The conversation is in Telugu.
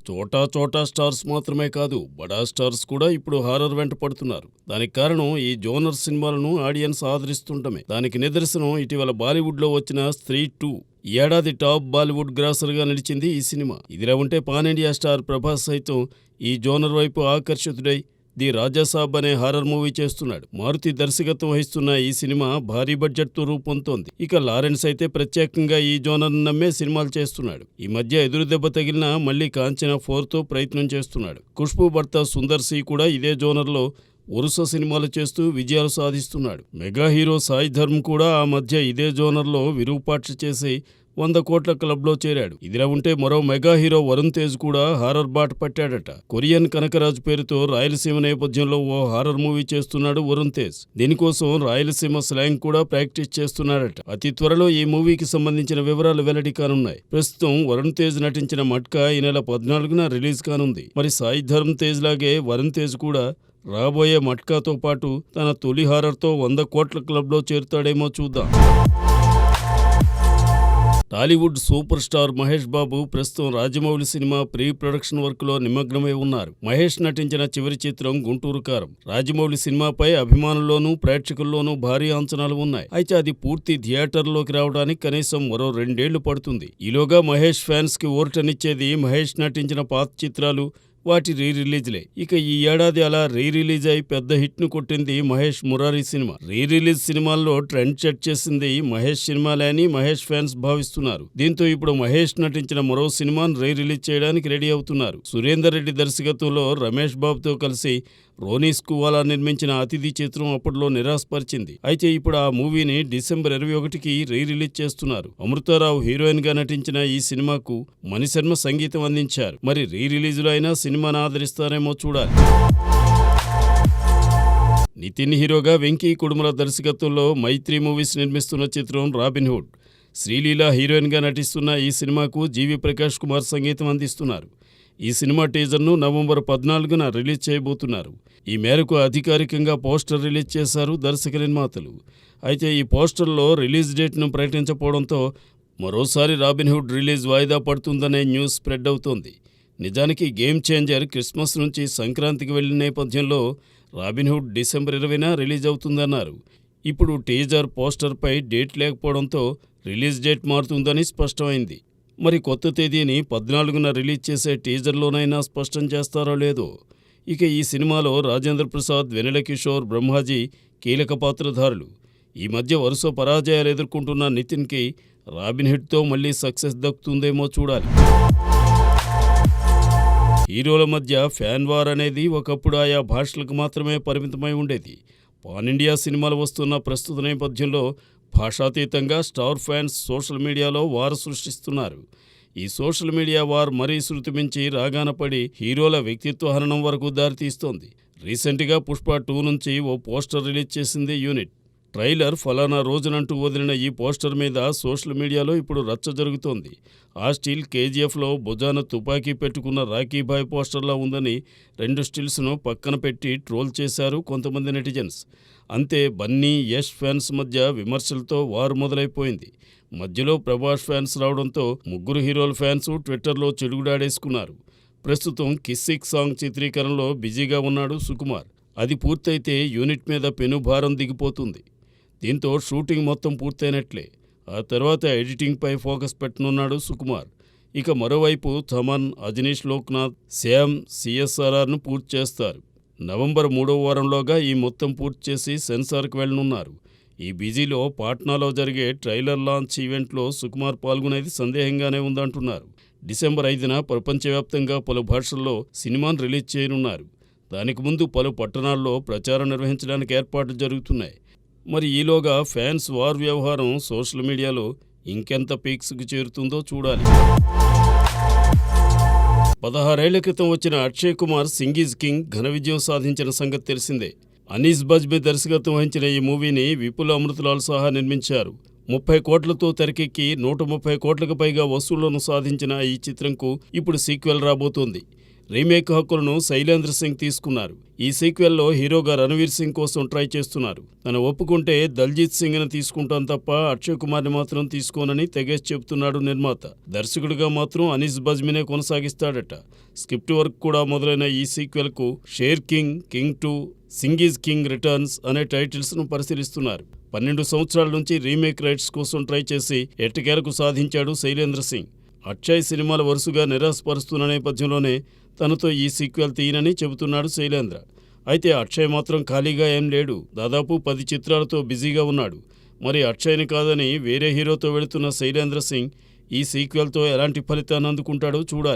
చోటా చోటా స్టార్స్ మాత్రమే కాదు, బడా స్టార్స్ కూడా ఇప్పుడు హారర్ వెంట పడుతున్నారు. దానికి కారణం ఈ జోనర్ సినిమాలను ఆడియన్స్ ఆదరిస్తుండటమే. దానికి నిదర్శనం ఇటీవల బాలీవుడ్లో వచ్చిన స్త్రీ 2. ఈ ఏడాది టాప్ బాలీవుడ్ గ్రాసర్గా నిలిచింది ఈ సినిమా. ఇదిలా ఉంటే పాన్ ఇండియా స్టార్ ప్రభాస్ సైతం ఈ జోనర్ వైపు ఆకర్షితుడై ది రాజాసాబ్ అనే హారర్ మూవీ చేస్తున్నాడు. మారుతి దర్శకత్వం వహిస్తున్న ఈ సినిమా భారీ బడ్జెట్తో రూపొందుతోంది. ఇక లారెన్స్ అయితే ప్రత్యేకంగా ఈ జోనర్ను నమ్మే సినిమాలు చేస్తున్నాడు. ఈ మధ్య ఎదురు దెబ్బ తగిలినా మళ్లీ కాంచనా 4తో ప్రయత్నం చేస్తున్నాడు. ఖుష్బూ భర్త సుందర్ సి కూడా ఇదే జోనర్లో వరుస సినిమాలు చేస్తూ విజయాలు సాధిస్తున్నాడు. మెగా హీరో సాయి ధర్మ్ కూడా ఆ మధ్య ఇదే జోనర్లో విరూపాక్ష చేసి 100 కోట్ల క్లబ్లో చేరాడు. ఇదిలా ఉంటే మరో మెగా హీరో వరుణ్ తేజ్ కూడా హారర్ బాట పట్టాడట. కొరియన్ కనకరాజు పేరుతో రాయలసీమ నేపథ్యంలో ఓ హారర్ మూవీ చేస్తున్నాడు వరుణ్ తేజ్. దీనికోసం రాయలసీమ స్లాంగ్ కూడా ప్రాక్టీస్ చేస్తున్నాడట. అతి త్వరలో ఈ మూవీకి సంబంధించిన వివరాలు వెల్లడి కానున్నాయి. ప్రస్తుతం వరుణ్ తేజ్ నటించిన మట్కా ఈ నెల 14న రిలీజ్ కానుంది. మరి సాయి ధర్మ్ తేజ్ లాగే వరుణ్ తేజ్ కూడా రాబోయే మట్కాతో పాటు తన తొలి హారర్తో 100 కోట్ల క్లబ్లో చేరుతాడేమో చూద్దాం. టాలీవుడ్ సూపర్ స్టార్ మహేష్ బాబు ప్రస్తుతం రాజమౌళి సినిమా ప్రీ ప్రొడక్షన్ వర్క్లో నిమగ్నమై ఉన్నారు. మహేష్ నటించిన చివరి చిత్రం గుంటూరు కారం. రాజమౌళి సినిమాపై అభిమానుల్లోనూ ప్రేక్షకుల్లోనూ భారీ అంచనాలు ఉన్నాయి. అయితే అది పూర్తి థియేటర్లోకి రావడానికి కనీసం మరో 2 ఏళ్లు పడుతుంది. ఈలోగా మహేష్ ఫ్యాన్స్ కి ఓర్టనిచ్చేది మహేష్ నటించిన పాత చిత్రాలు, వాటి రీరిలీజ్లే. ఇక ఈ ఏడాది అలా రీరిలీజ్ అయి పెద్ద హిట్ ను కొట్టింది మహేష్ మురారి సినిమా. రీరిలీజ్ సినిమాల్లో ట్రెండ్ సెట్ చేసింది మహేష్ సినిమాలే అని మహేష్ ఫ్యాన్స్ భావిస్తున్నారు. దీంతో ఇప్పుడు మహేష్ నటించిన మరో సినిమాను రీరిలీజ్ చేయడానికి రెడీ అవుతున్నారు. సురేందర్ రెడ్డి దర్శకత్వంలో రమేష్ బాబుతో కలిసి రోనీ స్కువాలా నిర్మించిన అతిథి చిత్రం అప్పట్లో నిరాశపరిచింది. అయితే ఇప్పుడు ఆ మూవీని డిసెంబర్ 21కి రీరిలీజ్ చేస్తున్నారు. అమృతారావు హీరోయిన్ గా నటించిన ఈ సినిమాకు మణిశర్మ సంగీతం అందించారు. మరి రీరిలీజ్లో అయినా సినిమాను ఆదరిస్తారేమో చూడాలి. నితిన్ హీరోగా వెంకీ కుడుముల దర్శకత్వంలో మైత్రి మూవీస్ నిర్మిస్తున్న చిత్రం రాబిన్హుడ్. శ్రీలీల హీరోయిన్ గా నటిస్తున్న ఈ సినిమాకు జీవి ప్రకాష్ కుమార్ సంగీతం అందిస్తున్నారు. ఈ సినిమా టీజర్ను నవంబర్ 14న రిలీజ్ చేయబోతున్నారు. ఈ మేరకు అధికారికంగా పోస్టర్ రిలీజ్ చేశారు దర్శక నిర్మాతలు. అయితే ఈ పోస్టర్లో రిలీజ్ డేట్ను ప్రకటించకపోవడంతో మరోసారి రాబిన్హుడ్ రిలీజ్ వాయిదా పడుతుందనే న్యూస్ స్ప్రెడ్ అవుతోంది. నిజానికి గేమ్ చేంజర్ క్రిస్మస్ నుంచి సంక్రాంతికి వెళ్లిన నేపథ్యంలో రాబిన్హుడ్ డిసెంబర్ 20న రిలీజ్ అవుతుందన్నారు. ఇప్పుడు టీజర్ పోస్టర్పై డేట్ లేకపోవడంతో రిలీజ్ డేట్ మారుతుందని స్పష్టమైంది. మరి కొత్త తేదీని 14న రిలీజ్ చేసే టీజర్లోనైనా స్పష్టం చేస్తారో లేదో. ఇక ఈ సినిమాలో రాజేంద్ర ప్రసాద్, వెన్నెల కిషోర్, బ్రహ్మాజీ కీలక పాత్రధారులు. ఈ మధ్య వరుస పరాజయాలు ఎదుర్కొంటున్న నితిన్కి రాబిన్హుడ్తో మళ్లీ సక్సెస్ దక్కుతుందేమో చూడాలి. హీరోల మధ్య ఫ్యాన్ వార్ అనేది ఒకప్పుడు ఆయా భాషలకు మాత్రమే పరిమితమై ఉండేది. పాన్ ఇండియా సినిమాలు వస్తున్న ప్రస్తుత నేపథ్యంలో భాషాతీతంగా స్టార్ ఫ్యాన్స్ సోషల్ మీడియాలో వార్ సృష్టిస్తున్నారు. ఈ సోషల్ మీడియా వార్ మరీ శృతి మించి రాగాన పడి హీరోల వ్యక్తిత్వ హననం వరకు దారితీస్తోంది. రీసెంట్గా పుష్ప 2 నుంచి ఓ పోస్టర్ రిలీజ్ చేసింది యూనిట్. ట్రైలర్ ఫలానా రోజునంటూ వదిలిన ఈ పోస్టర్ మీద సోషల్ మీడియాలో ఇప్పుడు రచ్చ జరుగుతోంది. ఆ స్టిల్ కేజీఎఫ్లో భుజాన తుపాకీ పెట్టుకున్న రాఖీభాయ్ పోస్టర్లా ఉందని 2 స్టిల్స్ను పక్కన పెట్టి ట్రోల్ చేశారు కొంతమంది నెటిజన్స్. అంతే బన్నీ, యష్ ఫ్యాన్స్ మధ్య విమర్శలతో వారు మొదలైపోయింది. మధ్యలో ప్రభాస్ ఫ్యాన్స్ రావడంతో ముగ్గురు హీరోల ఫ్యాన్స్ ట్విట్టర్లో చెడుగుడాడేసుకున్నారు. ప్రస్తుతం కిస్సిక్ సాంగ్ చిత్రీకరణలో బిజీగా ఉన్నాడు సుకుమార్. అది పూర్తయితే యూనిట్ మీద పెనుభారం దిగిపోతుంది. దీంతో షూటింగ్ మొత్తం పూర్తయినట్లే. ఆ తర్వాత ఎడిటింగ్పై ఫోకస్ పెట్టనున్నాడు సుకుమార్. ఇక మరోవైపు థమన్, అజనీష్ లోక్నాథ్, శ్యామ్ సిఎస్ఆర్ఆర్ను పూర్తి చేస్తారు. నవంబర్ 3వ వారంలోగా ఈ మొత్తం పూర్తి చేసి సెన్సార్కు వెళ్లనున్నారు. ఈ బిజీలో పాట్నాలో జరిగే ట్రైలర్ లాంచ్ ఈవెంట్లో సుకుమార్ పాల్గొనేది సందేహంగానే ఉందంటున్నారు. డిసెంబర్ 5న ప్రపంచవ్యాప్తంగా పలు భాషల్లో సినిమాను రిలీజ్ చేయనున్నారు. దానికి ముందు పలు పట్టణాల్లో ప్రచారం నిర్వహించడానికి ఏర్పాట్లు జరుగుతున్నాయి. మరి ఈలోగా ఫ్యాన్స్ వార్ వ్యవహారం సోషల్ మీడియాలో ఇంకెంత పీక్స్కు చేరుతుందో చూడాలి. 16 ఏళ్ల క్రితం వచ్చిన అక్షయ్ కుమార్ సింగ్ ఈజ్ కింగ్ ఘన విజయం సాధించిన సంగతి తెలిసిందే. అనీస్ బజ్బే దర్శకత్వం వహించిన ఈ మూవీని విపుల్ అమృతలాల్ సహా నిర్మించారు. 30 కోట్లతో తెరకెక్కి 130 కోట్లకు పైగా వసూళ్లను సాధించిన ఈ చిత్రంకు ఇప్పుడు సీక్వెల్ రాబోతోంది. రీమేక్ హక్కులను శైలేంద్ర సింగ్ తీసుకున్నారు. ఈ సీక్వెల్లో హీరోగా రణవీర్ సింగ్ కోసం ట్రై చేస్తున్నారు. తను ఒప్పుకుంటే దల్జీత్ సింగ్ని తీసుకుంటాం తప్ప అక్షయ్ కుమార్ని మాత్రం తీసుకోనని తెగేసి చెబుతున్నాడు నిర్మాత. దర్శకుడిగా మాత్రం అనీస్ బజ్మీనే కొనసాగిస్తాడట. స్క్రిప్ట్ వర్క్ కూడా మొదలైన ఈ సీక్వెల్కు Sher king, king 2, Singh is king returns అనే టైటిల్స్ను పరిశీలిస్తున్నారు. 12 సంవత్సరాల నుంచి రీమేక్ రైట్స్ కోసం ట్రై చేసి ఎట్టకేలకు సాధించాడు శైలేంద్ర సింగ్. అక్షయ్ సినిమాలు వరుసగా నిరాశపరుస్తున్న నేపథ్యంలోనే తనతో ఈ సీక్వెల్ తీయనని చెబుతున్నాడు శైలేంద్ర. అయితే అక్షయ్ మాత్రం ఖాళీగా ఏం లేడు. దాదాపు 10 చిత్రాలతో బిజీగా ఉన్నాడు. మరి అక్షయ్ని కాదని వేరే హీరోతో వెళుతున్న శైలేంద్ర సింగ్ ఈ సీక్వెల్తో ఎలాంటి ఫలితాన్ని అందుకుంటాడో చూడాలి.